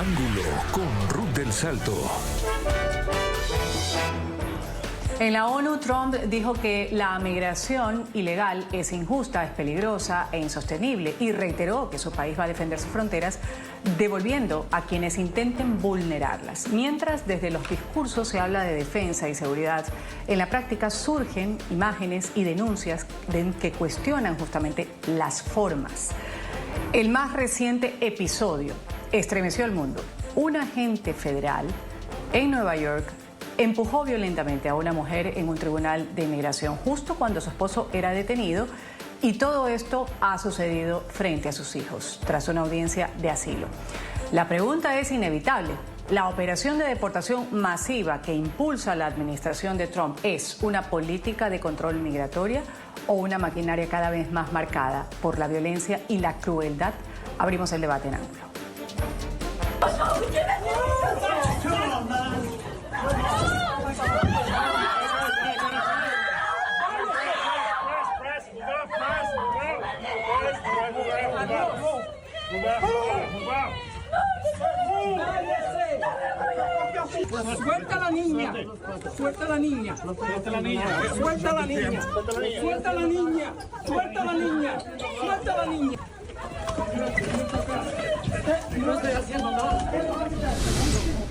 Ángulo con Ruth del Salto. En la ONU, Trump dijo que la migración ilegal es injusta, es peligrosa e insostenible y reiteró que su país va a defender sus fronteras devolviendo a quienes intenten vulnerarlas. Mientras desde los discursos se habla de defensa y seguridad, en la práctica surgen imágenes y denuncias que cuestionan justamente las formas. El más reciente episodio estremeció al mundo. Un agente federal en Nueva York empujó violentamente a una mujer en un tribunal de inmigración justo cuando su esposo era detenido, y todo esto ha sucedido frente a sus hijos tras una audiencia de asilo. La pregunta es inevitable. ¿La operación de deportación masiva que impulsa la administración de Trump es una política de control migratoria o una maquinaria cada vez más marcada por la violencia y la crueldad? Abrimos el debate en Ángulo. Suelta a la niña, suelta a la niña, suelta a la niña, suelta a la niña, suelta a la niña, suelta a la niña, suelta a la niña. No estoy haciendo nada.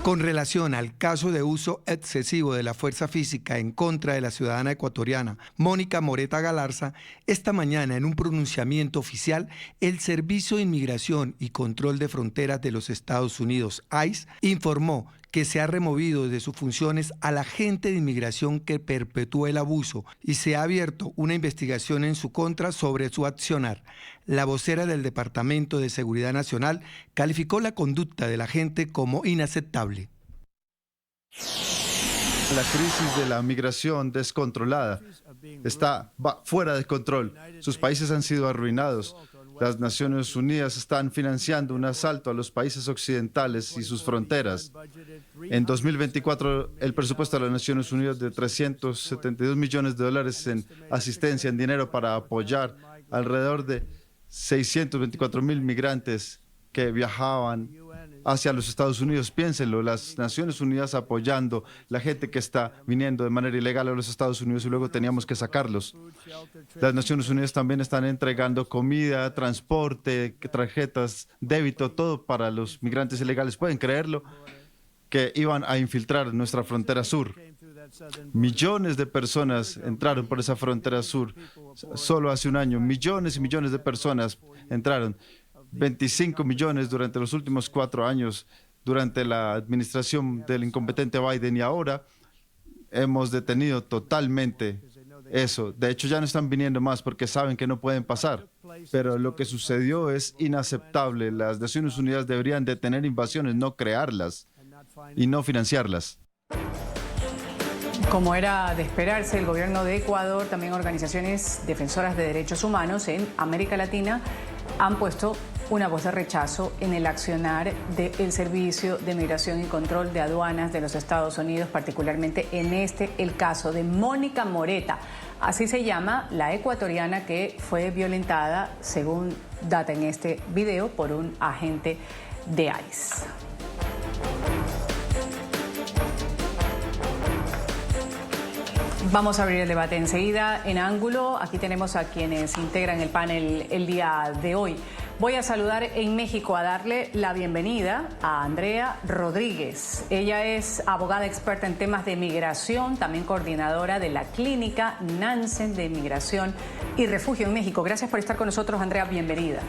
Con relación al caso de uso excesivo de la fuerza física en contra de la ciudadana ecuatoriana Mónica Moreta Galarza, esta mañana en un pronunciamiento oficial, el Servicio de Inmigración y Control de Fronteras de los Estados Unidos, ICE, informó que se ha removido de sus funciones al agente de inmigración que perpetuó el abuso y se ha abierto una investigación en su contra sobre su accionar. La vocera del Departamento de Seguridad Nacional calificó la conducta del agente como inaceptable. La crisis de la migración descontrolada va fuera de control. Sus países han sido arruinados. Las Naciones Unidas están financiando un asalto a los países occidentales y sus fronteras. En 2024, el presupuesto de las Naciones Unidas de 372 millones de dólares en asistencia, en dinero para apoyar alrededor de 624,000 migrantes que viajaban hacia los Estados Unidos. Piénsenlo, las Naciones Unidas apoyando la gente que está viniendo de manera ilegal a los Estados Unidos y luego teníamos que sacarlos. Las Naciones Unidas también están entregando comida, transporte, tarjetas, débito, todo para los migrantes ilegales. ¿Pueden creerlo? Que iban a infiltrar nuestra frontera sur. Millones de personas entraron por esa frontera sur solo hace un año. Millones y millones de personas entraron. 25 millones durante los últimos 4 años, durante la administración del incompetente Biden, y ahora hemos detenido totalmente eso. De hecho, ya no están viniendo más porque saben que no pueden pasar. Pero lo que sucedió es inaceptable. Las Naciones Unidas deberían detener invasiones, no crearlas y no financiarlas. Como era de esperarse, el gobierno de Ecuador, también organizaciones defensoras de derechos humanos en América Latina, han puesto una voz de rechazo en el accionar del Servicio de Migración y Control de Aduanas de los Estados Unidos, particularmente en el caso de Mónica Moreta. Así se llama la ecuatoriana que fue violentada, según data en este video, por un agente de ICE. Vamos a abrir el debate enseguida en Ángulo. Aquí tenemos a quienes integran el panel el día de hoy. Voy a saludar en México, a darle la bienvenida a Andrea Rodríguez. Ella es abogada experta en temas de migración, también coordinadora de la clínica Nansen de Migración y Refugio en México. Gracias por estar con nosotros, Andrea. Bienvenida.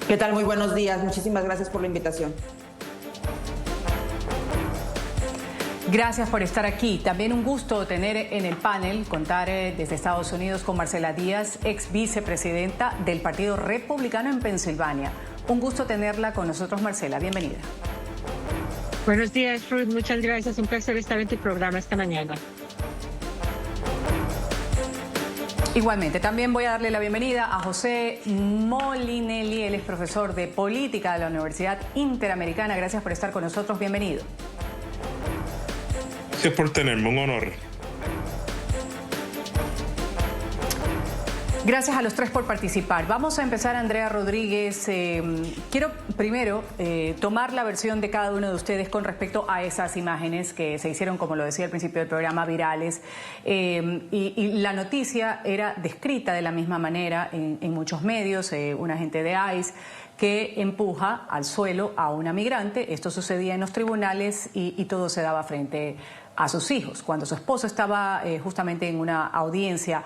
¿Qué tal? Muy buenos días. Muchísimas gracias por la invitación. Gracias por estar aquí. También un gusto tener en el panel, contar desde Estados Unidos con Marcela Díaz, ex vicepresidenta del Partido Republicano en Pensilvania. Un gusto tenerla con nosotros, Marcela. Bienvenida. Buenos días, Ruth. Muchas gracias. Un placer estar en tu programa esta mañana. Igualmente, también voy a darle la bienvenida a José Molinelli. Él es profesor de política de la Universidad Interamericana. Gracias por estar con nosotros. Bienvenido. Gracias por tenerme, un honor. Gracias a los tres por participar. Vamos a empezar, Andrea Rodríguez. Quiero primero tomar la versión de cada uno de ustedes con respecto a esas imágenes que se hicieron, como lo decía al principio del programa, virales. Y la noticia era descrita de la misma manera en muchos medios. Un agente de ICE que empuja al suelo a una migrante. Esto sucedía en los tribunales y todo se daba frente a sus hijos. Cuando su esposo estaba justamente en una audiencia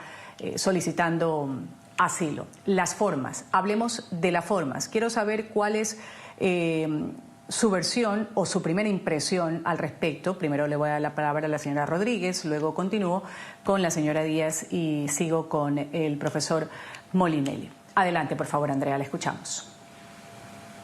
solicitando asilo. Las formas, hablemos de las formas. Quiero saber cuál es su versión o su primera impresión al respecto. Primero le voy a dar la palabra a la señora Rodríguez, luego continúo con la señora Díaz y sigo con el profesor Molinelli. Adelante, por favor, Andrea, la escuchamos.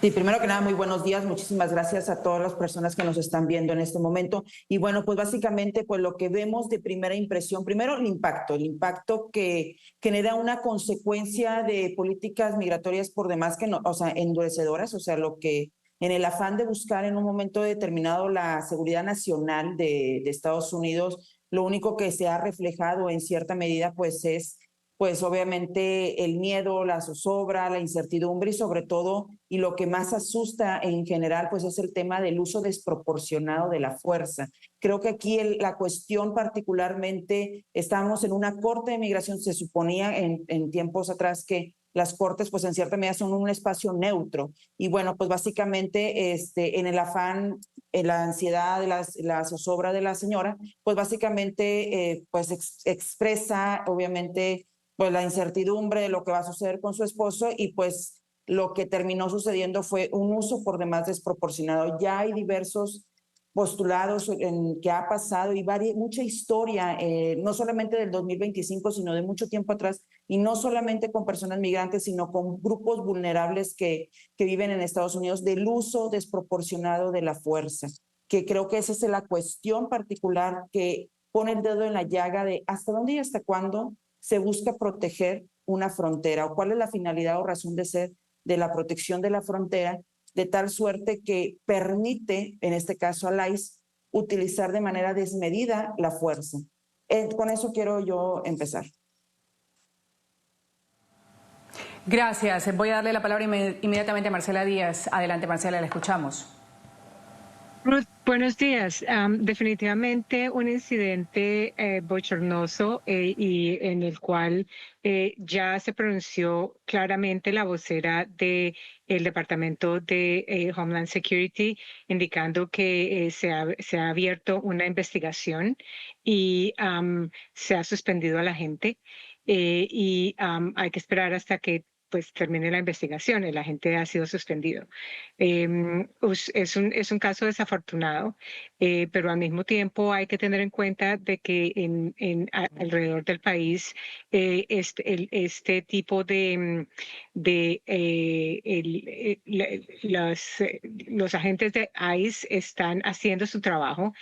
Sí, primero que nada, muy buenos días. Muchísimas gracias a todas las personas que nos están viendo en este momento. Y bueno, pues básicamente pues lo que vemos de primera impresión, primero el impacto que genera una consecuencia de políticas migratorias por demás que no, o sea, endurecedoras, o sea, lo que en el afán de buscar en un momento determinado la seguridad nacional de Estados Unidos, lo único que se ha reflejado en cierta medida pues es pues obviamente el miedo, la zozobra, la incertidumbre y sobre todo, y lo que más asusta en general, pues es el tema del uso desproporcionado de la fuerza. Creo que aquí la cuestión particularmente, estamos en una corte de migración, se suponía en tiempos atrás que las cortes, pues en cierta medida son un espacio neutro. Y bueno, pues básicamente en el afán, en la ansiedad, la zozobra de la señora, pues básicamente pues expresa obviamente pues la incertidumbre de lo que va a suceder con su esposo y pues lo que terminó sucediendo fue un uso por demás desproporcionado. Ya hay diversos postulados en que ha pasado y mucha historia, no solamente del 2025, sino de mucho tiempo atrás, y no solamente con personas migrantes, sino con grupos vulnerables que viven en Estados Unidos, del uso desproporcionado de la fuerza, que creo que esa es la cuestión particular que pone el dedo en la llaga de hasta dónde y hasta cuándo se busca proteger una frontera o cuál es la finalidad o razón de ser de la protección de la frontera, de tal suerte que permite, en este caso al ICE, utilizar de manera desmedida la fuerza. Con eso quiero yo empezar. Gracias. Voy a darle la palabra inmediatamente a Marcela Díaz. Adelante, Marcela, la escuchamos. Ruth, buenos días. Definitivamente un incidente bochornoso y en el cual ya se pronunció claramente la vocera del Departamento de Homeland Security, indicando que se ha abierto una investigación y se ha suspendido a la gente y hay que esperar hasta que pues termine la investigación. El agente ha sido suspendido. Es un caso desafortunado, pero al mismo tiempo hay que tener en cuenta de que alrededor del país este tipo los agentes de ICE están haciendo su trabajo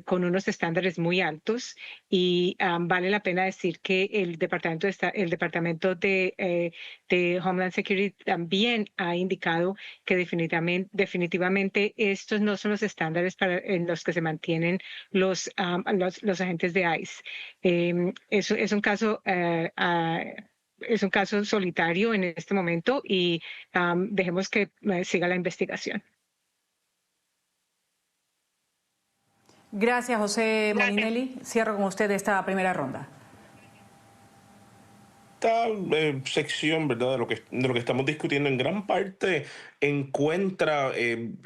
con unos estándares muy altos y vale la pena decir que el departamento de Homeland Security también ha indicado que definitivamente estos no son los estándares en los que se mantienen los agentes de ICE. Es un caso es un caso solitario en este momento y dejemos que siga la investigación. Gracias, José Molinelli. Cierro con usted esta primera ronda. Esta sección, ¿verdad?, de lo que estamos discutiendo en gran parte encuentra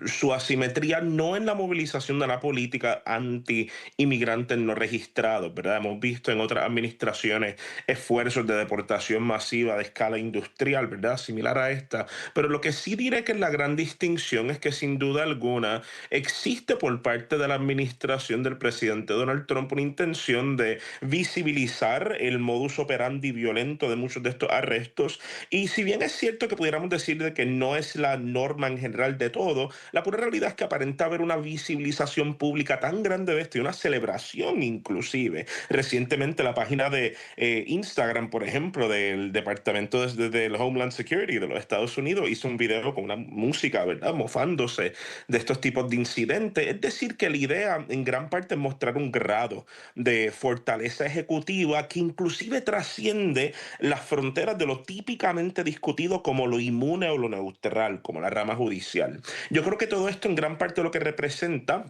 su asimetría no en la movilización de la política anti-inmigrantes no registrados, ¿verdad? Hemos visto en otras administraciones esfuerzos de deportación masiva de escala industrial, ¿verdad?, similar a esta. Pero lo que sí diré que es la gran distinción es que sin duda alguna existe por parte de la administración del presidente Donald Trump una intención de visibilizar el modus operandi violento de muchos de estos arrestos. Y si bien es cierto que pudiéramos decir de que no es la norma en general de todo, la pura realidad es que aparenta haber una visibilización pública tan grande de esto y una celebración inclusive. Recientemente la página de Instagram, por ejemplo, del Departamento del Homeland Security de los Estados Unidos hizo un video con una música, ¿verdad?, mofándose de estos tipos de incidentes. Es decir, que la idea en gran parte es mostrar un grado de fortaleza ejecutiva que inclusive trasciende las fronteras de lo típicamente discutido como lo inmune o lo neutral, como la rama judicial. Yo creo que todo esto en gran parte lo que representa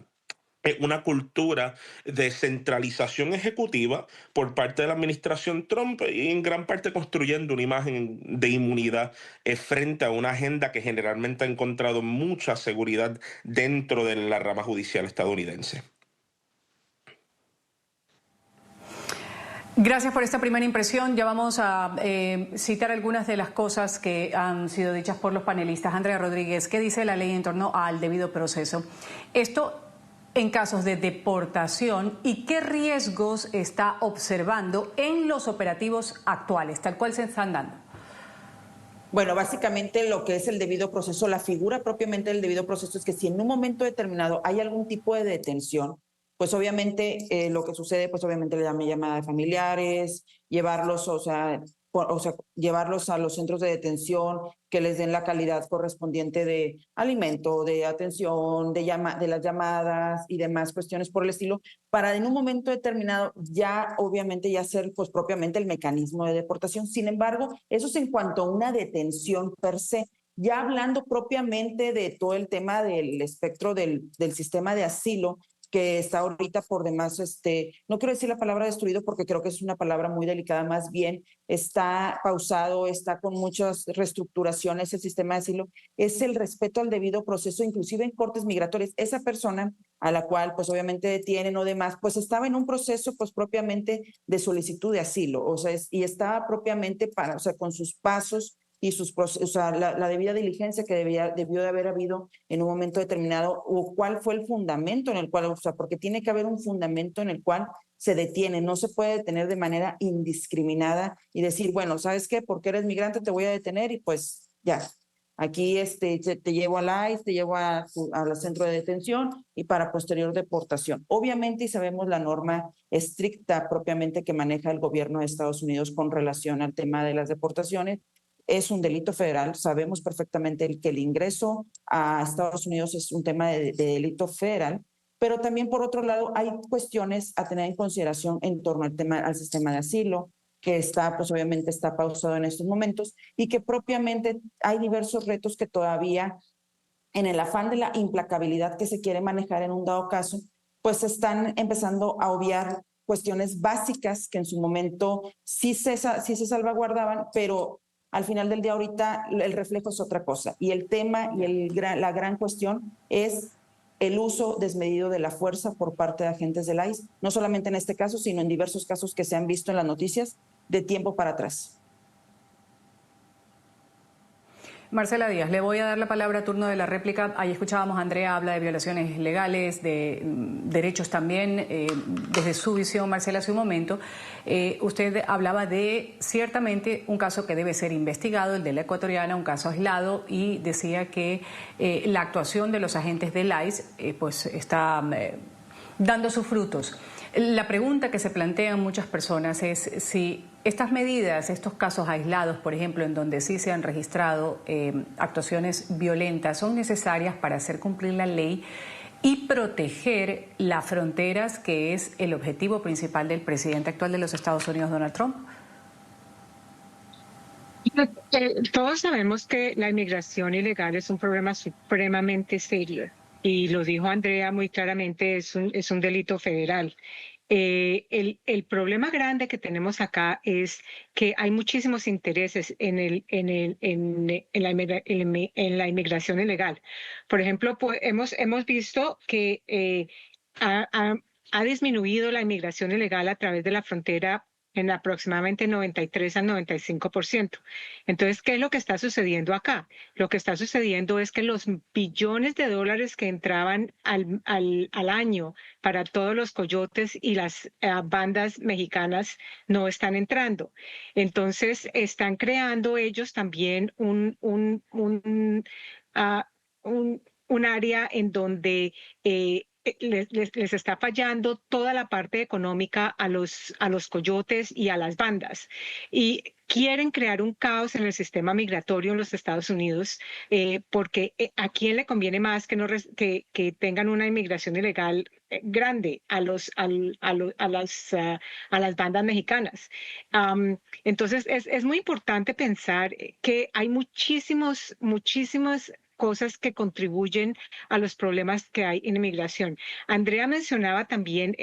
una cultura de centralización ejecutiva por parte de la administración Trump y en gran parte construyendo una imagen de inmunidad frente a una agenda que generalmente ha encontrado mucha seguridad dentro de la rama judicial estadounidense. Gracias por esta primera impresión. Ya vamos a citar algunas de las cosas que han sido dichas por los panelistas. Andrea Rodríguez, ¿qué dice la ley en torno al debido proceso? Esto en casos de deportación y qué riesgos está observando en los operativos actuales, tal cual se están dando. Bueno, básicamente lo que es el debido proceso, la figura propiamente del debido proceso es que si en un momento determinado hay algún tipo de detención, pues obviamente lo que sucede, pues obviamente le dan llamada de familiares, llevarlos, llevarlos a los centros de detención, que les den la calidad correspondiente de alimento, de atención, de las llamadas y demás cuestiones por el estilo, para en un momento determinado ya obviamente ya hacer pues propiamente el mecanismo de deportación. Sin embargo, eso es en cuanto a una detención per se. Ya hablando propiamente de todo el tema del espectro del sistema de asilo, que está ahorita por demás, no quiero decir la palabra destruido porque creo que es una palabra muy delicada, más bien está pausado, está con muchas reestructuraciones el sistema de asilo, es el respeto al debido proceso, inclusive en cortes migratorias. Esa persona a la cual pues obviamente detienen o demás, pues estaba en un proceso pues propiamente de solicitud de asilo, y estaba propiamente con sus pasos y la debida diligencia que debió de haber habido en un momento determinado, o cuál fue el fundamento en el cual, porque tiene que haber un fundamento en el cual se detiene, no se puede detener de manera indiscriminada y decir, bueno, ¿sabes qué? Porque eres migrante te voy a detener y pues ya, aquí te llevo al ICE, te llevo al centro de detención y para posterior deportación. Obviamente, y sabemos la norma estricta propiamente que maneja el gobierno de Estados Unidos con relación al tema de las deportaciones, es un delito federal. Sabemos perfectamente que el ingreso a Estados Unidos es un tema de delito federal, pero también por otro lado hay cuestiones a tener en consideración en torno al sistema de asilo, que pues obviamente está pausado en estos momentos y que propiamente hay diversos retos que todavía en el afán de la implacabilidad que se quiere manejar en un dado caso, pues están empezando a obviar cuestiones básicas que en su momento sí se salvaguardaban, pero al final del día ahorita el reflejo es otra cosa. Y el tema y la gran cuestión es el uso desmedido de la fuerza por parte de agentes del ICE, no solamente en este caso, sino en diversos casos que se han visto en las noticias de tiempo para atrás. Marcela Díaz, le voy a dar la palabra a turno de la réplica. Ahí escuchábamos a Andrea, habla de violaciones legales, de derechos también, desde su visión, Marcela, hace un momento. Usted hablaba de, ciertamente, un caso que debe ser investigado, el de la ecuatoriana, un caso aislado, y decía que la actuación de los agentes del ICE pues está dando sus frutos. La pregunta que se plantean muchas personas es si estas medidas, estos casos aislados, por ejemplo, en donde sí se han registrado actuaciones violentas, son necesarias para hacer cumplir la ley y proteger las fronteras, que es el objetivo principal del presidente actual de los Estados Unidos, Donald Trump. Todos sabemos que la inmigración ilegal es un problema supremamente serio. Y lo dijo Andrea muy claramente, es un delito federal. El problema grande que tenemos acá es que hay muchísimos intereses en la inmigración ilegal. Por ejemplo, pues, hemos visto que ha disminuido la inmigración ilegal a través de la frontera en aproximadamente 93 al 95%. Entonces, ¿qué es lo que está sucediendo acá? Lo que está sucediendo es que los billones de dólares que entraban al año para todos los coyotes y las bandas mexicanas no están entrando. Entonces, están creando ellos también un área en donde les está fallando toda la parte económica a los coyotes y a las bandas. Y quieren crear un caos en el sistema migratorio en los Estados Unidos porque ¿a quién le conviene más que tengan una inmigración ilegal grande a las bandas mexicanas? Entonces es muy importante pensar que hay muchísimas cosas que contribuyen a los problemas que hay en inmigración. Andrea mencionaba también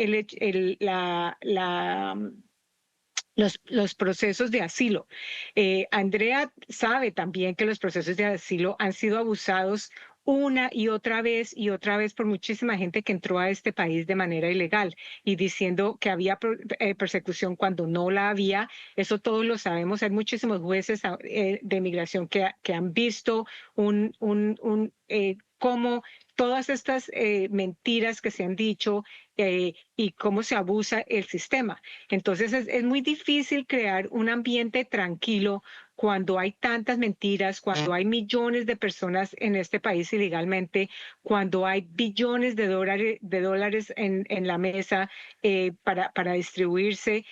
los procesos de asilo. Andrea sabe también que los procesos de asilo han sido abusados una y otra vez por muchísima gente que entró a este país de manera ilegal y diciendo que había persecución cuando no la había. Eso todos lo sabemos. Hay muchísimos jueces de inmigración que han visto cómo todas estas mentiras que se han dicho y cómo se abusa el sistema. Entonces es muy difícil crear un ambiente tranquilo cuando hay tantas mentiras, cuando hay millones de personas en este país ilegalmente, cuando hay billones de dólares en la mesa para distribuirse.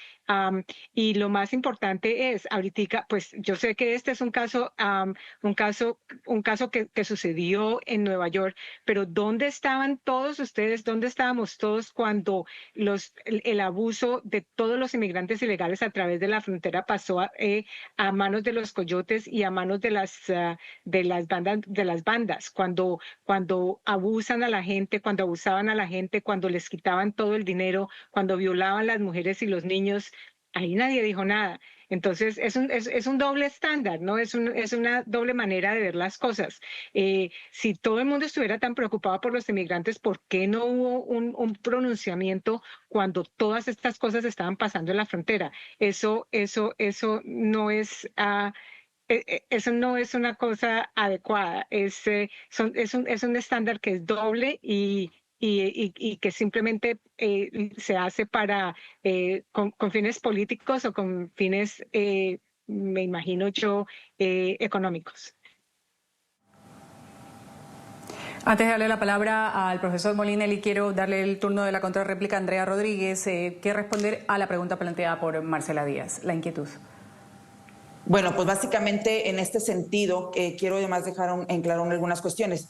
Y lo más importante es, ahorita, pues yo sé que este es un caso que sucedió en Nueva York, pero ¿dónde estaban todos ustedes? ¿Dónde estábamos todos cuando el abuso de todos los inmigrantes ilegales a través de la frontera pasó a manos de los coyotes y a manos de las bandas? Cuando abusan a la gente, cuando abusaban a la gente, cuando les quitaban todo el dinero, cuando violaban a las mujeres y los niños, ahí nadie dijo nada. Entonces es un doble estándar, ¿no? Es una doble manera de ver las cosas. Si todo el mundo estuviera tan preocupado por los inmigrantes, ¿por qué no hubo un pronunciamiento cuando todas estas cosas estaban pasando en la frontera? Eso no es... eso no es una cosa adecuada. Es un estándar que es doble y que simplemente se hace con fines políticos o con fines, me imagino yo, económicos. Antes de darle la palabra al profesor Molinelli, quiero darle el turno de la contrarréplica a Andrea Rodríguez, que responder a la pregunta planteada por Marcela Díaz, la inquietud. Bueno, pues básicamente en este sentido quiero además dejar en claro algunas cuestiones.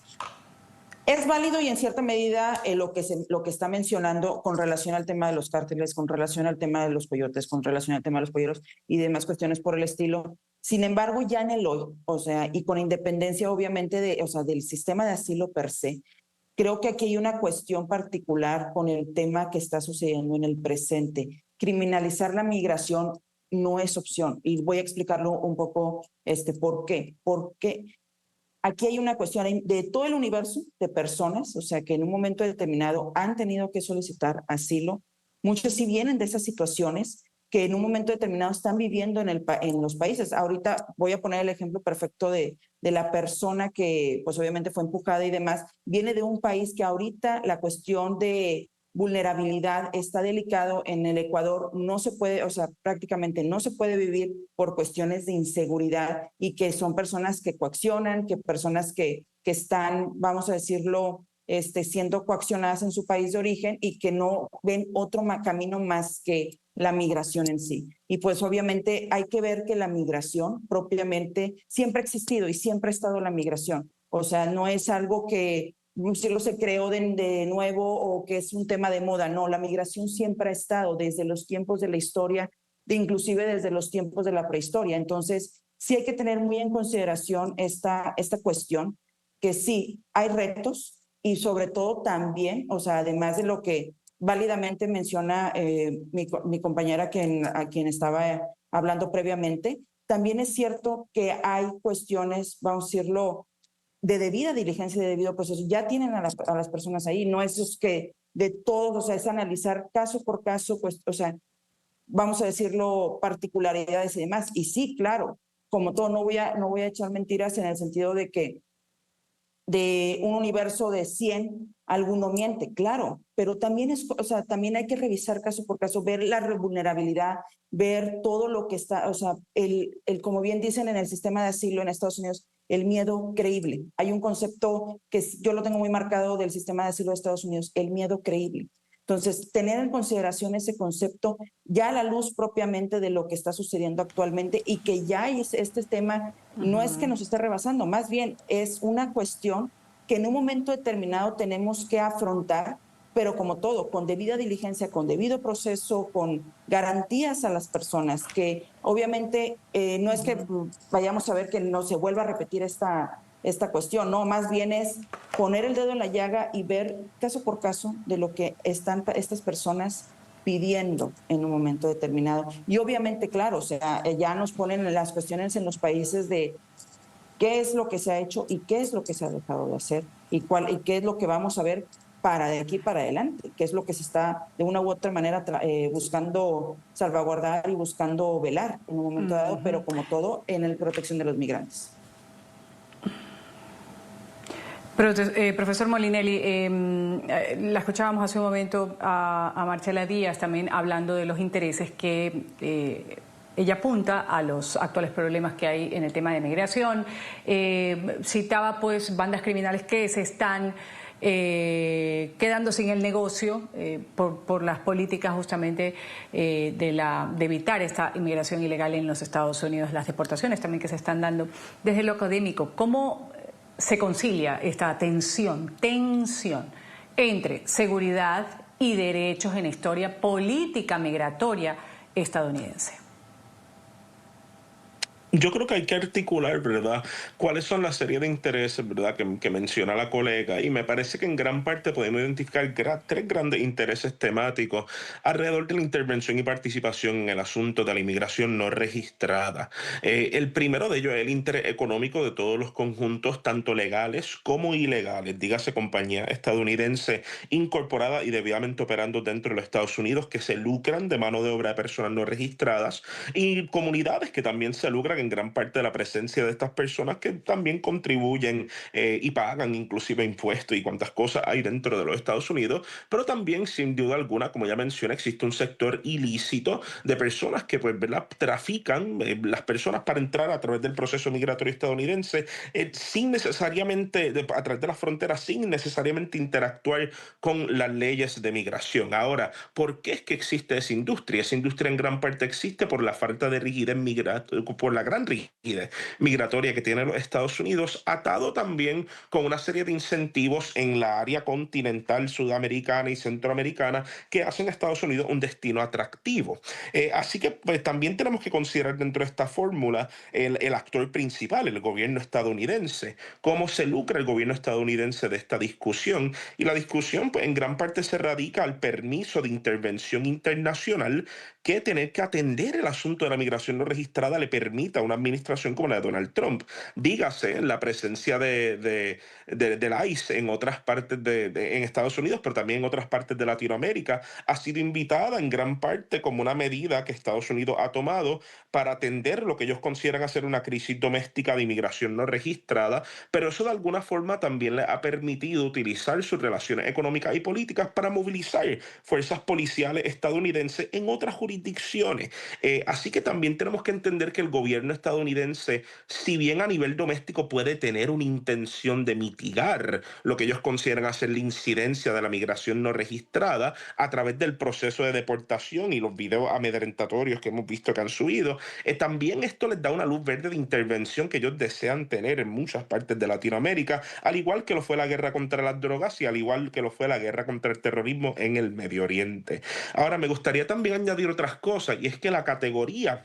Es válido y en cierta medida lo que está mencionando con relación al tema de los cárteles, con relación al tema de los coyotes, con relación al tema de los polleros y demás cuestiones por el estilo. Sin embargo, ya en el hoy, o sea, y con independencia obviamente del sistema de asilo per se, creo que aquí hay una cuestión particular con el tema que está sucediendo en el presente. Criminalizar la migración no es opción y voy a explicarlo un poco por qué. Porque aquí hay una cuestión de todo el universo de personas, o sea, que en un momento determinado han tenido que solicitar asilo. Muchos sí vienen de esas situaciones que en un momento determinado están viviendo en los países. Ahorita voy a poner el ejemplo perfecto de la persona que, pues obviamente fue empujada y demás. Viene de un país que ahorita la cuestión de vulnerabilidad está delicado. En el Ecuador no se puede, o sea, prácticamente no se puede vivir por cuestiones de inseguridad y que son personas que coaccionan, que personas que están, vamos a decirlo, siendo coaccionadas en su país de origen y que no ven otro camino más que la migración en sí. Y pues obviamente hay que ver que la migración propiamente siempre ha existido y siempre ha estado la migración. O sea, no es algo que se creó de nuevo o que es un tema de moda. No, la migración siempre ha estado desde los tiempos de la historia, inclusive desde los tiempos de la prehistoria. Entonces, sí hay que tener muy en consideración esta cuestión, que sí hay retos y sobre todo también, o sea, además de lo que válidamente menciona mi compañera a quien estaba hablando previamente, también es cierto que hay cuestiones, vamos a decirlo, de debida diligencia y de debido proceso. Ya tienen a las personas ahí, no es que de todos, o sea, es analizar caso por caso, pues, o sea, vamos a decirlo, particularidades y demás. Y sí, claro, como todo, no voy a echar mentiras en el sentido de que de un universo de 100, alguno miente, claro, pero también también hay que revisar caso por caso, ver la vulnerabilidad, ver todo lo que está, o sea, como bien dicen en el sistema de asilo en Estados Unidos, el miedo creíble. Hay un concepto que yo lo tengo muy marcado del sistema de asilo de Estados Unidos, el miedo creíble. Entonces, tener en consideración ese concepto ya a la luz propiamente de lo que está sucediendo actualmente y que ya este tema no es que nos esté rebasando, más bien es una cuestión que en un momento determinado tenemos que afrontar, pero como todo, con debida diligencia, con debido proceso, con garantías a las personas, que obviamente no es que vayamos a ver que no se vuelva a repetir esta cuestión, no, más bien es poner el dedo en la llaga y ver caso por caso de lo que están estas personas pidiendo en un momento determinado. Y obviamente, claro, o sea, ya nos ponen las cuestiones en los países de qué es lo que se ha hecho y qué es lo que se ha dejado de hacer y qué es lo que vamos a ver para de aquí para adelante, qué es lo que se está de una u otra manera buscando salvaguardar y buscando velar en un momento dado, pero como todo, en la protección de los migrantes. Profesor Molinelli, la escuchábamos hace un momento a Marcela Díaz también hablando de los intereses que ella apunta a los actuales problemas que hay en el tema de migración. Citaba pues bandas criminales que se están quedando sin el negocio por las políticas justamente de evitar esta inmigración ilegal en los Estados Unidos, las deportaciones también que se están dando. Desde lo académico, ¿cómo se concilia esta tensión entre seguridad y derechos en la historia política migratoria estadounidense? Yo creo que hay que articular, ¿verdad?, cuáles son la serie de intereses, ¿verdad?, que menciona la colega, y me parece que en gran parte podemos identificar tres grandes intereses temáticos alrededor de la intervención y participación en el asunto de la inmigración no registrada. El primero de ellos es el interés económico de todos los conjuntos, tanto legales como ilegales, dígase compañía estadounidense incorporada y debidamente operando dentro de los Estados Unidos, que se lucran de mano de obra de personas no registradas, y comunidades que también se lucran en gran parte de la presencia de estas personas que también contribuyen y pagan inclusive impuestos y cuantas cosas hay dentro de los Estados Unidos, pero también sin duda alguna, como ya mencioné, existe un sector ilícito de personas que pues, ¿verdad?, trafican las personas para entrar a través del proceso migratorio estadounidense sin necesariamente, a través de las fronteras, sin necesariamente interactuar con las leyes de migración. Ahora, ¿por qué es que existe esa industria? Esa industria en gran parte existe por la falta de rigidez por la gran rigidez migratoria que tienen los Estados Unidos, atado también con una serie de incentivos en la área continental sudamericana y centroamericana que hacen a Estados Unidos un destino atractivo. Así que pues, también tenemos que considerar dentro de esta fórmula el actor principal, el gobierno estadounidense, cómo se lucra el gobierno estadounidense de esta discusión, y la discusión pues, en gran parte se radica al permiso de intervención internacional que tener que atender el asunto de la migración no registrada le permita a una administración como la de Donald Trump. Dígase la presencia del ICE en otras partes en Estados Unidos, pero también en otras partes de Latinoamérica, ha sido invitada en gran parte como una medida que Estados Unidos ha tomado para atender lo que ellos consideran hacer una crisis doméstica de inmigración no registrada, pero eso de alguna forma también le ha permitido utilizar sus relaciones económicas y políticas para movilizar fuerzas policiales estadounidenses en otras jurisdicciones. Así que también tenemos que entender que el gobierno estadounidense, si bien a nivel doméstico puede tener una intención de mitigar lo que ellos consideran hacer la incidencia de la migración no registrada a través del proceso de deportación y los videos amedrentatorios que hemos visto que han subido, también esto les da una luz verde de intervención que ellos desean tener en muchas partes de Latinoamérica, al igual que lo fue la guerra contra las drogas y al igual que lo fue la guerra contra el terrorismo en el Medio Oriente. Ahora, me gustaría también añadir otras cosas, y es que la categoría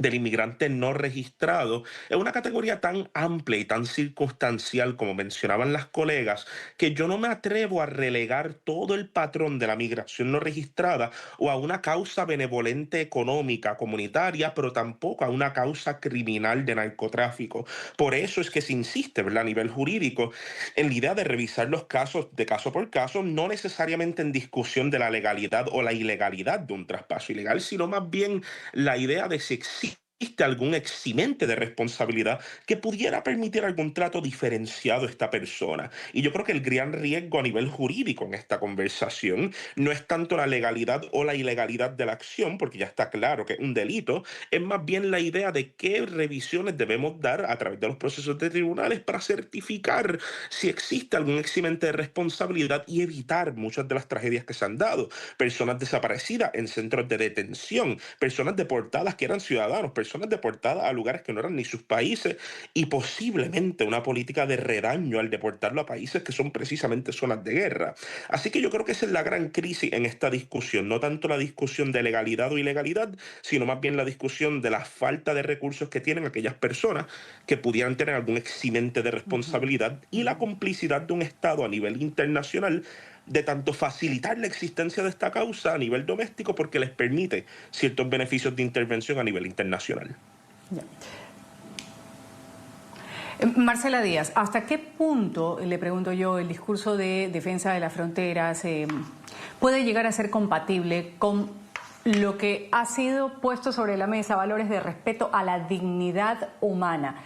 del inmigrante no registrado es una categoría tan amplia y tan circunstancial, como mencionaban las colegas, que yo no me atrevo a relegar todo el patrón de la migración no registrada o a una causa benevolente económica comunitaria, pero tampoco a una causa criminal de narcotráfico. Por eso es que se insiste, ¿verdad?, a nivel jurídico en la idea de revisar los casos de caso por caso, no necesariamente en discusión de la legalidad o la ilegalidad de un traspaso ilegal, sino más bien la idea de si existe existe algún eximente de responsabilidad que pudiera permitir algún trato diferenciado a esta persona. Y yo creo que el gran riesgo a nivel jurídico en esta conversación no es tanto la legalidad o la ilegalidad de la acción, porque ya está claro que es un delito, es más bien la idea de qué revisiones debemos dar a través de los procesos de tribunales para certificar si existe algún eximente de responsabilidad y evitar muchas de las tragedias que se han dado. Personas desaparecidas en centros de detención, personas deportadas que eran ciudadanos, personas deportadas a lugares que no eran ni sus países y posiblemente una política de redaño al deportarlo a países que son precisamente zonas de guerra. Así que yo creo que esa es la gran crisis en esta discusión, no tanto la discusión de legalidad o ilegalidad, sino más bien la discusión de la falta de recursos que tienen aquellas personas que pudieran tener algún eximente de responsabilidad y la complicidad de un Estado a nivel internacional de tanto facilitar la existencia de esta causa a nivel doméstico porque les permite ciertos beneficios de intervención a nivel internacional. Marcela Díaz, ¿hasta qué punto, le pregunto yo, el discurso de defensa de las fronteras puede llegar a ser compatible con lo que ha sido puesto sobre la mesa, valores de respeto a la dignidad humana,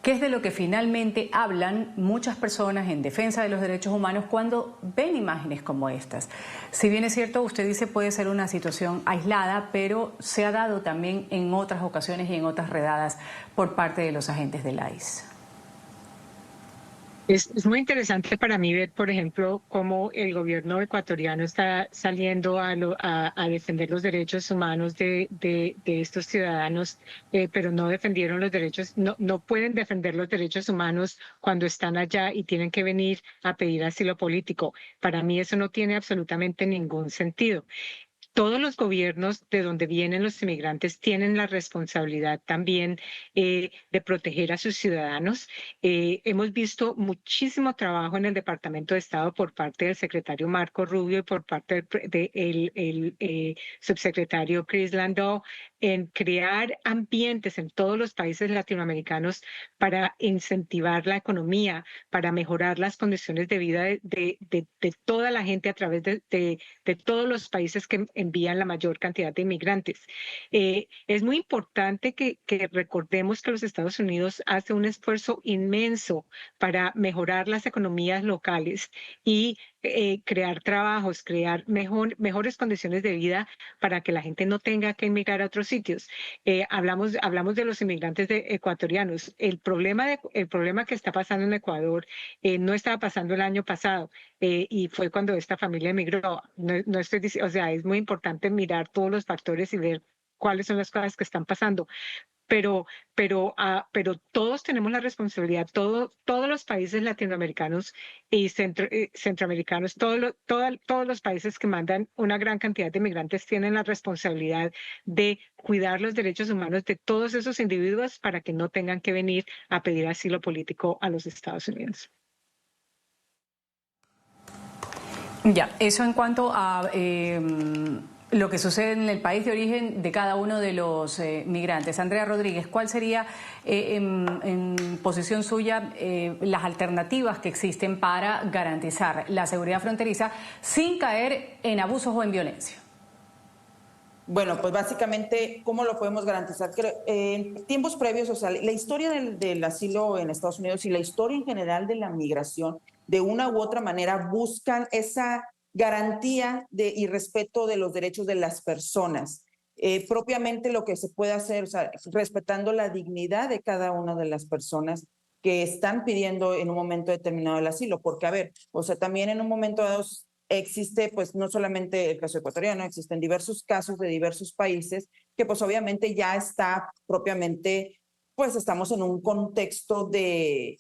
que es de lo que finalmente hablan muchas personas en defensa de los derechos humanos cuando ven imágenes como estas? Si bien es cierto, usted dice puede ser una situación aislada, pero se ha dado también en otras ocasiones y en otras redadas por parte de los agentes del ICE. Es muy interesante para mí ver, por ejemplo, cómo el gobierno ecuatoriano está saliendo a defender los derechos humanos de estos ciudadanos, pero no defendieron los derechos, no pueden defender los derechos humanos cuando están allá y tienen que venir a pedir asilo político. Para mí eso no tiene absolutamente ningún sentido. Todos los gobiernos de donde vienen los inmigrantes tienen la responsabilidad también de proteger a sus ciudadanos. Hemos visto muchísimo trabajo en el Departamento de Estado por parte del secretario Marco Rubio y por parte del subsecretario Chris Landau en crear ambientes en todos los países latinoamericanos para incentivar la economía, para mejorar las condiciones de vida de toda la gente a través de todos los países que envían la mayor cantidad de inmigrantes. Es muy importante que recordemos que los Estados Unidos hace un esfuerzo inmenso para mejorar las economías locales y crear trabajos, crear mejores condiciones de vida para que la gente no tenga que emigrar a otros sitios. Hablamos de los inmigrantes ecuatorianos. El problema que está pasando en Ecuador no estaba pasando el año pasado y fue cuando esta familia emigró. No estoy diciendo, o sea, es muy importante mirar todos los factores y ver cuáles son las cosas que están pasando. Pero todos tenemos la responsabilidad, todos los países latinoamericanos y centroamericanos, todos los países que mandan una gran cantidad de inmigrantes tienen la responsabilidad de cuidar los derechos humanos de todos esos individuos para que no tengan que venir a pedir asilo político a los Estados Unidos. Ya, eso en cuanto a lo que sucede en el país de origen de cada uno de los migrantes. Andrea Rodríguez, ¿cuál sería en posición suya las alternativas que existen para garantizar la seguridad fronteriza sin caer en abusos o en violencia? Bueno, pues básicamente, ¿cómo lo podemos garantizar? En tiempos previos, o sea, la historia del asilo en Estados Unidos y la historia en general de la migración, de una u otra manera buscan esa garantía y respeto de los derechos de las personas. Propiamente lo que se puede hacer, o sea, respetando la dignidad de cada una de las personas que están pidiendo en un momento determinado el asilo, porque a ver, o sea, también en un momento dado existe, pues no solamente el caso ecuatoriano, existen diversos casos de diversos países que pues obviamente ya está propiamente, pues estamos en un contexto de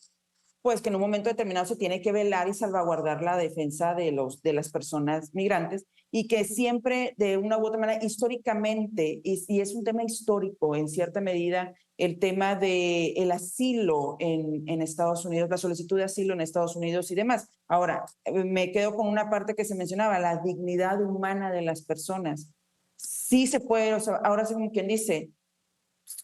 pues que en un momento determinado se tiene que velar y salvaguardar la defensa de las personas migrantes y que siempre de una u otra manera históricamente, y es un tema histórico en cierta medida, el tema del asilo en Estados Unidos, la solicitud de asilo en Estados Unidos y demás. Ahora, me quedo con una parte que se mencionaba, la dignidad humana de las personas. Sí se puede, o sea, ahora según quien dice,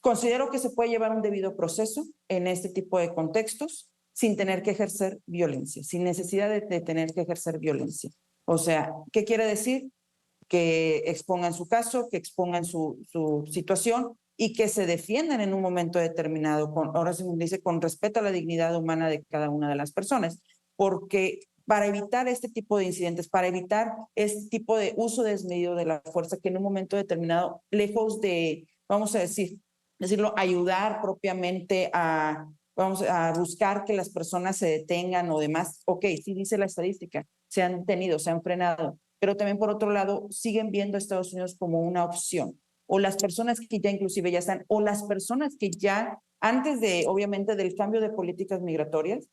considero que se puede llevar un debido proceso en este tipo de contextos, sin tener que ejercer violencia, sin necesidad de tener que ejercer violencia. O sea, ¿qué quiere decir? Que expongan su caso, que expongan su situación y que se defiendan en un momento determinado, ahora se dice, con respeto a la dignidad humana de cada una de las personas, porque para evitar este tipo de incidentes, para evitar este tipo de uso desmedido de la fuerza, que en un momento determinado, lejos de, vamos a decirlo, ayudar propiamente a buscar que las personas se detengan o demás, ok, sí dice la estadística, se han detenido, se han frenado, pero también por otro lado siguen viendo a Estados Unidos como una opción, o las personas que ya inclusive ya están, o las personas que ya antes de, obviamente, del cambio de políticas migratorias,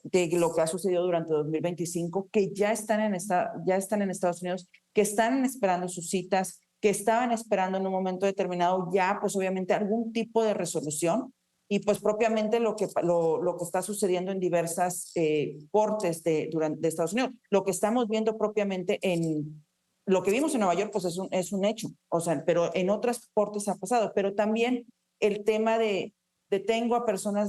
de lo que ha sucedido durante 2025, que ya están en Estados Unidos, que están esperando sus citas, que estaban esperando en un momento determinado ya, pues obviamente, algún tipo de resolución, y pues propiamente lo que está sucediendo en diversas cortes de Estados Unidos. Lo que estamos viendo propiamente lo que vimos en Nueva York, pues es un hecho, o sea, pero en otras cortes ha pasado, pero también el tema de detengo a personas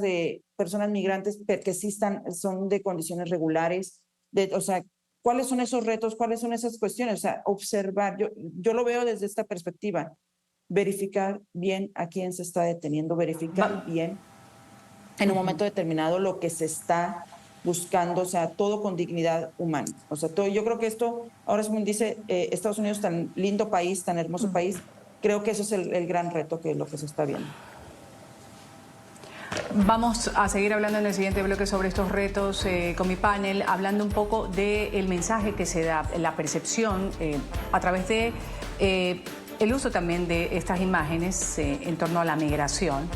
migrantes que sí son de condiciones regulares, o sea, ¿cuáles son esos retos? ¿Cuáles son esas cuestiones? O sea, observar, yo lo veo desde esta perspectiva, verificar bien a quién se está deteniendo, verificar bien en un momento determinado lo que se está buscando, o sea, todo con dignidad humana. O sea, todo, yo creo que esto, ahora es como dice Estados Unidos, tan lindo país, tan hermoso país, creo que eso es el gran reto que lo que se está viendo. Vamos a seguir hablando en el siguiente bloque sobre estos retos con mi panel, hablando un poco del mensaje que se da, la percepción a través de el uso también de estas imágenes en torno a la migración.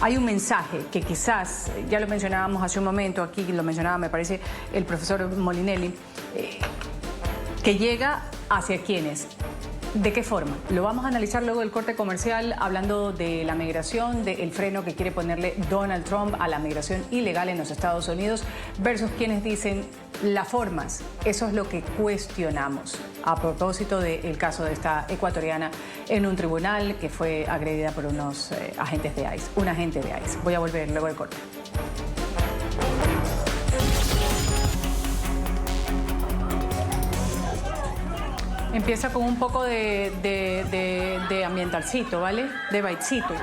Hay un mensaje que quizás, ya lo mencionábamos hace un momento, aquí lo mencionaba, me parece, el profesor Molinelli, que llega hacia quienes. ¿De qué forma? Lo vamos a analizar luego del corte comercial, hablando de la migración, del freno que quiere ponerle Donald Trump a la migración ilegal en los Estados Unidos, versus quienes dicen las formas. Eso es lo que cuestionamos a propósito del caso de esta ecuatoriana en un tribunal que fue agredida por unos agentes de ICE, un agente de ICE. Voy a volver luego del corte. Empieza con un poco de ambientalcito, ¿vale? De baitcito.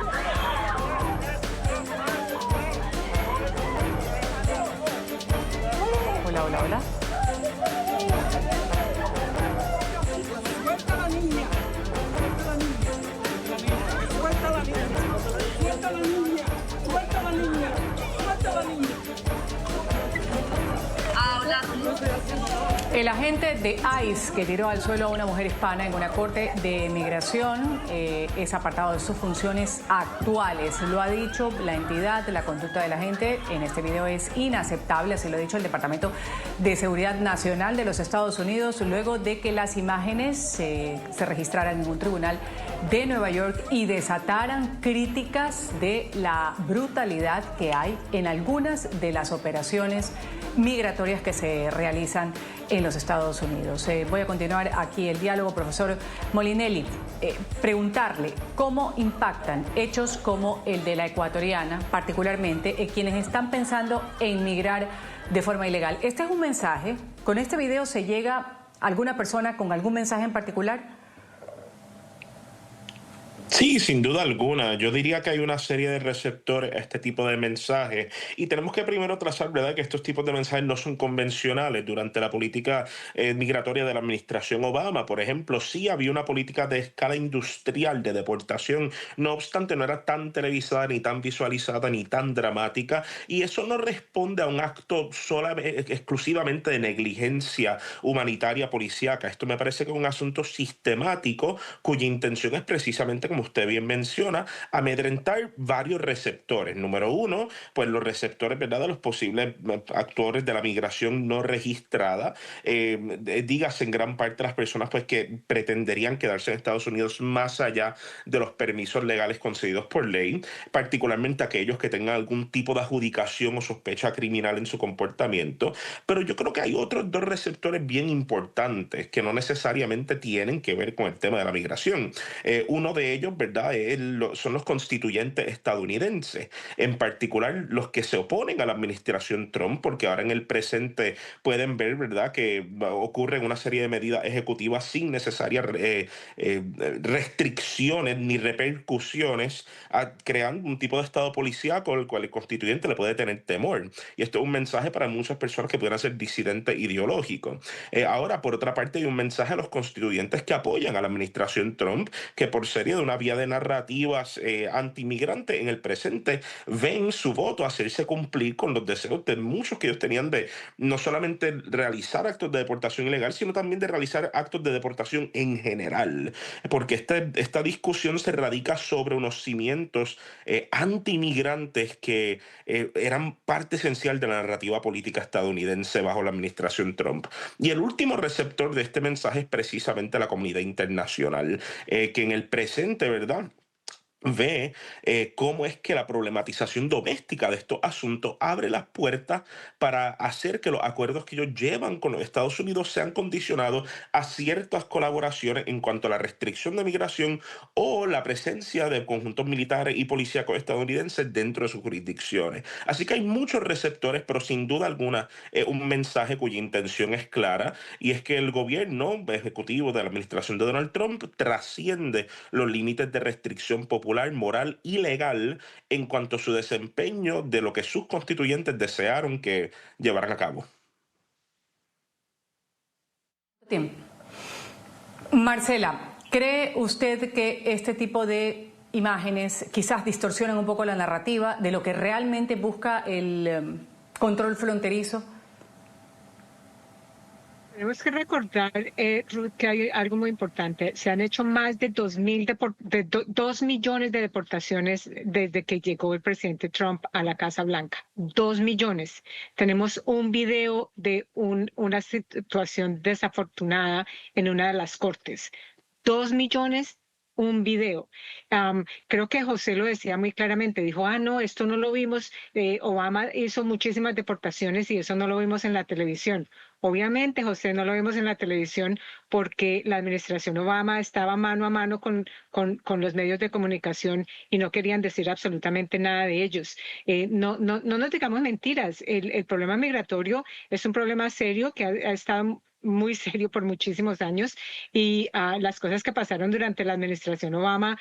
Hola, hola, hola. Suelta a la niña. Suelta a la niña. Suelta a la niña. Suelta a la niña. Suelta a la niña. El agente de ICE que tiró al suelo a una mujer hispana en una corte de migración es apartado de sus funciones actuales. Lo ha dicho la entidad, la conducta de la gente en este video es inaceptable, así lo ha dicho el Departamento de Seguridad Nacional de los Estados Unidos, luego de que las imágenes se registraran en un tribunal de Nueva York y desataran críticas de la brutalidad que hay en algunas de las operaciones migratorias que se realizan en los Estados Unidos. Voy a continuar aquí el diálogo, profesor Molinelli. Preguntarle cómo impactan hechos como el de la ecuatoriana, particularmente en quienes están pensando en migrar de forma ilegal. Este es un mensaje. ¿Con este video se llega a alguna persona con algún mensaje en particular? Sí, sin duda alguna. Yo diría que hay una serie de receptores a este tipo de mensajes y tenemos que primero trazar, ¿verdad?, que estos tipos de mensajes no son convencionales. Durante la política migratoria de la administración Obama, por ejemplo, sí había una política de escala industrial de deportación. No obstante, no era tan televisada, ni tan visualizada, ni tan dramática, y eso no responde a un acto exclusivamente de negligencia humanitaria policíaca. Esto me parece que es un asunto sistemático cuya intención es precisamente, como usted bien menciona, amedrentar varios receptores. Número uno, pues los receptores, ¿verdad?, de los posibles actores de la migración no registrada. Dígase en gran parte las personas pues que pretenderían quedarse en Estados Unidos más allá de los permisos legales concedidos por ley, particularmente aquellos que tengan algún tipo de adjudicación o sospecha criminal en su comportamiento. Pero yo creo que hay otros dos receptores bien importantes que no necesariamente tienen que ver con el tema de la migración. Uno de ellos, ellos, ¿verdad?, son los constituyentes estadounidenses, en particular los que se oponen a la administración Trump, porque ahora en el presente pueden ver, ¿verdad?, que ocurren una serie de medidas ejecutivas sin necesarias restricciones ni repercusiones, creando un tipo de estado policíaco al cual el constituyente le puede tener temor. Y esto es un mensaje para muchas personas que pudieran ser disidentes ideológicos. Ahora, por otra parte, hay un mensaje a los constituyentes que apoyan a la administración Trump, que por serie de una vía de narrativas anti-inmigrantes en el presente ven su voto hacerse cumplir con los deseos de muchos que ellos tenían de no solamente realizar actos de deportación ilegal, sino también de realizar actos de deportación en general. Porque esta discusión se radica sobre unos cimientos anti-inmigrantes que eran parte esencial de la narrativa política estadounidense bajo la administración Trump. Y el último receptor de este mensaje es precisamente la comunidad internacional, que en el presente, ¿verdad?, ve cómo es que la problematización doméstica de estos asuntos abre las puertas para hacer que los acuerdos que ellos llevan con los Estados Unidos sean condicionados a ciertas colaboraciones en cuanto a la restricción de migración o la presencia de conjuntos militares y policíacos estadounidenses dentro de sus jurisdicciones. Así que hay muchos receptores, pero sin duda alguna un mensaje cuya intención es clara, y es que el gobierno ejecutivo de la administración de Donald Trump trasciende los límites de restricción popular, moral y legal en cuanto a su desempeño de lo que sus constituyentes desearon que llevaran a cabo. Marcela, ¿cree usted que este tipo de imágenes quizás distorsionan un poco la narrativa de lo que realmente busca el control fronterizo? Tenemos que recordar, Ruth, que hay algo muy importante. Se han hecho más de 2 millones de deportaciones desde que llegó el presidente Trump a la Casa Blanca. 2 millones. Tenemos un video de una situación desafortunada en una de las cortes. 2 millones. Un video. Creo que José lo decía muy claramente, dijo, no, esto no lo vimos, Obama hizo muchísimas deportaciones y eso no lo vimos en la televisión. Obviamente, José, no lo vimos en la televisión porque la administración Obama estaba mano a mano con los medios de comunicación y no querían decir absolutamente nada de ellos. No nos digamos mentiras, el problema migratorio es un problema serio que ha estado muy serio por muchísimos años, y las cosas que pasaron durante la administración Obama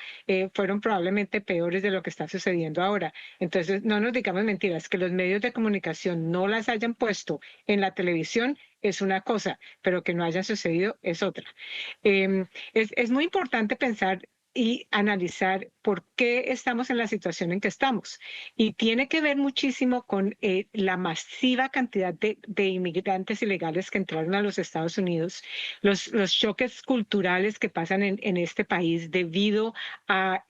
fueron probablemente peores de lo que está sucediendo ahora. Entonces, no nos digamos mentiras, que los medios de comunicación no las hayan puesto en la televisión es una cosa, pero que no hayan sucedido es otra. Es muy importante pensar y analizar por qué estamos en la situación en que estamos. Y tiene que ver muchísimo con la masiva cantidad de inmigrantes ilegales que entraron a los Estados Unidos, los choques culturales que pasan en este país debido a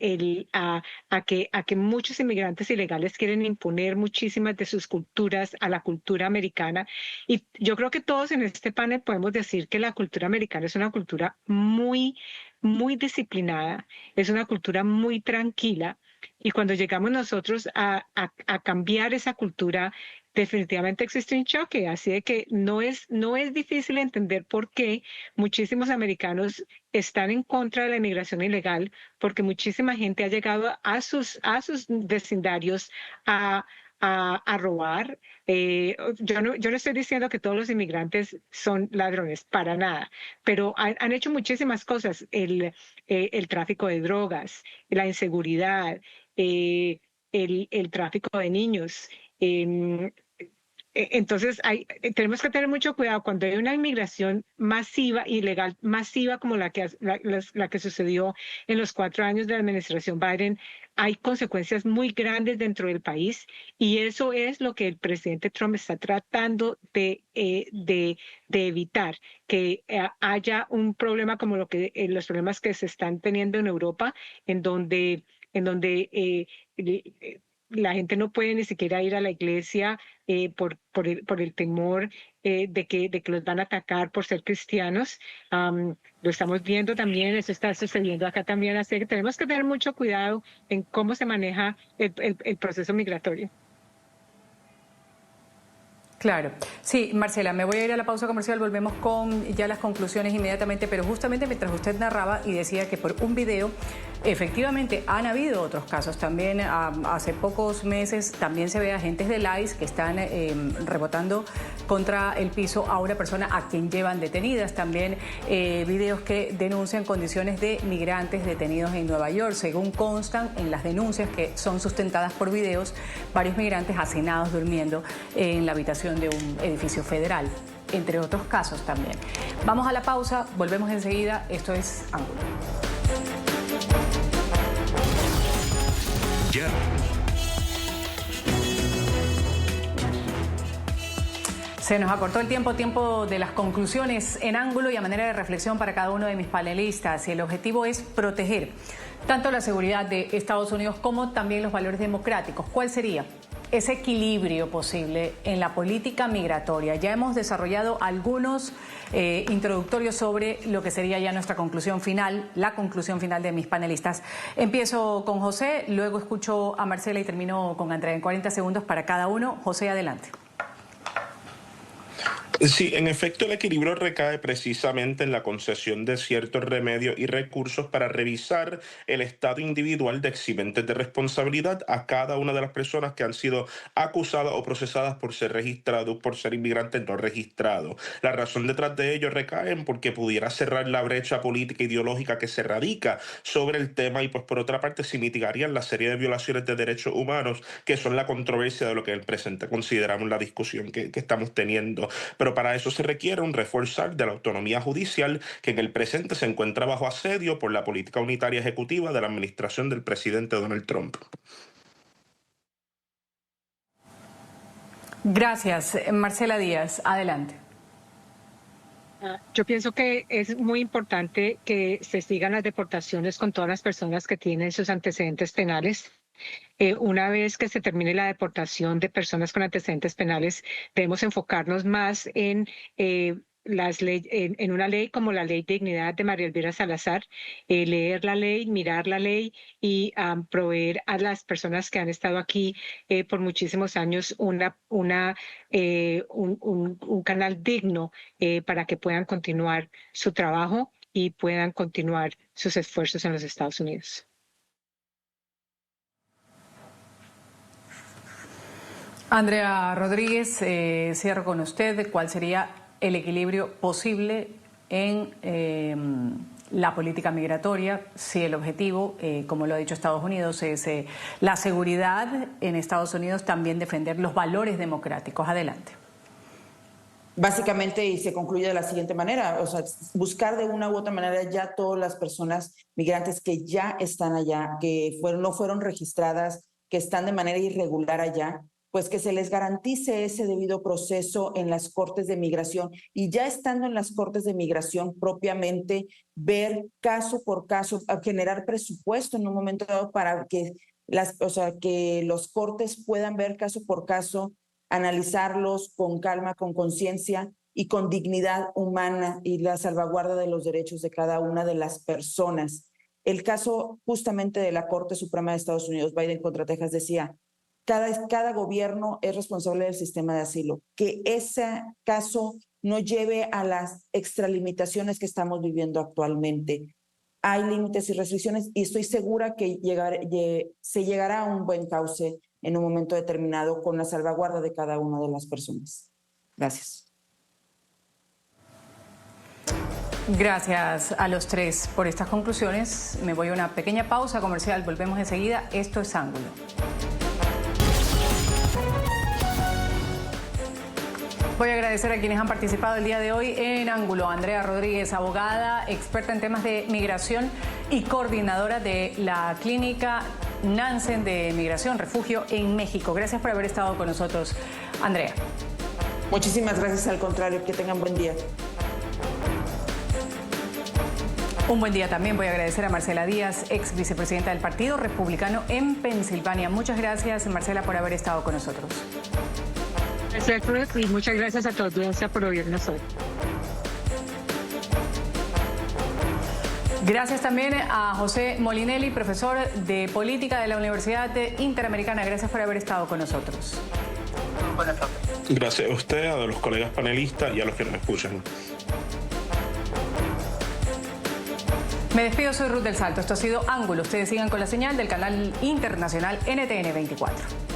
que muchos inmigrantes ilegales quieren imponer muchísimas de sus culturas a la cultura americana. Y yo creo que todos en este panel podemos decir que la cultura americana es una cultura muy disciplinada, es una cultura muy tranquila, y cuando llegamos nosotros a cambiar esa cultura, definitivamente existe un choque, así de que no es difícil entender por qué muchísimos americanos están en contra de la inmigración ilegal, porque muchísima gente ha llegado a sus vecindarios a robar. Yo no estoy diciendo que todos los inmigrantes son ladrones, para nada, pero han hecho muchísimas cosas, el tráfico de drogas, la inseguridad, el tráfico de niños. Entonces tenemos que tener mucho cuidado cuando hay una inmigración masiva, ilegal, masiva como la que sucedió en los 4 años de la administración Biden. Hay consecuencias muy grandes dentro del país, y eso es lo que el presidente Trump está tratando de evitar, que haya un problema como los problemas que se están teniendo en Europa, en donde la gente no puede ni siquiera ir a la iglesia por el temor de que los van a atacar por ser cristianos. Lo estamos viendo también, eso está sucediendo acá también, así que tenemos que tener mucho cuidado en cómo se maneja el proceso migratorio. Claro. Sí, Marcela, me voy a ir a la pausa comercial, volvemos con ya las conclusiones inmediatamente, pero justamente mientras usted narraba y decía que por un video efectivamente han habido otros casos. También hace pocos meses también se ve agentes del ICE que están rebotando contra el piso a una persona a quien llevan detenidas. También videos que denuncian condiciones de migrantes detenidos en Nueva York. Según constan en las denuncias que son sustentadas por videos, varios migrantes hacinados durmiendo en la habitación de un edificio federal, entre otros casos también. Vamos a la pausa, volvemos enseguida. Esto es Ángulo. Ya. Se nos acortó el tiempo de las conclusiones en Ángulo y a manera de reflexión para cada uno de mis panelistas. Y el objetivo es proteger tanto la seguridad de Estados Unidos como también los valores democráticos. ¿Cuál sería ese equilibrio posible en la política migratoria? Ya hemos desarrollado algunos introductorios sobre lo que sería ya nuestra conclusión final, la conclusión final de mis panelistas. Empiezo con José, luego escucho a Marcela y termino con Andrea en 40 segundos para cada uno. José, adelante. Sí, en efecto, el equilibrio recae precisamente en la concesión de ciertos remedios y recursos para revisar el estado individual de eximentes de responsabilidad a cada una de las personas que han sido acusadas o procesadas por ser registrados, por ser inmigrantes no registrados. La razón detrás de ello recae en porque pudiera cerrar la brecha política e ideológica que se radica sobre el tema y, pues, por otra parte, se mitigarían la serie de violaciones de derechos humanos que son la controversia de lo que en el presente consideramos la discusión que estamos teniendo. Pero para eso se requiere un reforzar de la autonomía judicial que en el presente se encuentra bajo asedio por la política unitaria ejecutiva de la administración del presidente Donald Trump. Gracias. Marcela Díaz, adelante. Yo pienso que es muy importante que se sigan las deportaciones con todas las personas que tienen sus antecedentes penales. Una vez que se termine la deportación de personas con antecedentes penales, debemos enfocarnos más en una ley como la Ley de Dignidad de María Elvira Salazar, leer la ley, mirar la ley y proveer a las personas que han estado aquí por muchísimos años un canal digno para que puedan continuar su trabajo y puedan continuar sus esfuerzos en los Estados Unidos. Andrea Rodríguez, cierro con usted. ¿Cuál sería el equilibrio posible en la política migratoria si el objetivo, como lo ha dicho Estados Unidos, es la seguridad en Estados Unidos, también defender los valores democráticos? Adelante. Básicamente, y se concluye de la siguiente manera, o sea, buscar de una u otra manera ya todas las personas migrantes que ya están allá, que no fueron registradas, que están de manera irregular allá, pues que se les garantice ese debido proceso en las Cortes de Migración y ya estando en las Cortes de Migración propiamente ver caso por caso, generar presupuesto en un momento dado para que que los Cortes puedan ver caso por caso, analizarlos con calma, con conciencia y con dignidad humana y la salvaguarda de los derechos de cada una de las personas. El caso justamente de la Corte Suprema de Estados Unidos, Biden contra Texas, decía: cada gobierno es responsable del sistema de asilo. Que ese caso no lleve a las extralimitaciones que estamos viviendo actualmente. Hay límites y restricciones y estoy segura que se llegará a un buen cauce en un momento determinado con la salvaguarda de cada una de las personas. Gracias. Gracias a los tres por estas conclusiones. Me voy a una pequeña pausa comercial. Volvemos enseguida. Esto es Ángulo. Voy a agradecer a quienes han participado el día de hoy en Ángulo. Andrea Rodríguez, abogada, experta en temas de migración y coordinadora de la clínica Nansen de Migración, Refugio en México. Gracias por haber estado con nosotros, Andrea. Muchísimas gracias, al contrario, que tengan buen día. Un buen día también voy a agradecer a Marcela Díaz, ex vicepresidenta del Partido Republicano en Pensilvania. Muchas gracias, Marcela, por haber estado con nosotros. Y muchas gracias a tu audiencia por oírnos hoy. Gracias también a José Molinelli, profesor de Política de la Universidad Interamericana. Gracias por haber estado con nosotros. Gracias a usted, a los colegas panelistas y a los que nos escuchan. Me despido, soy Ruth del Salto. Esto ha sido Ángulo. Ustedes sigan con la señal del canal internacional NTN 24.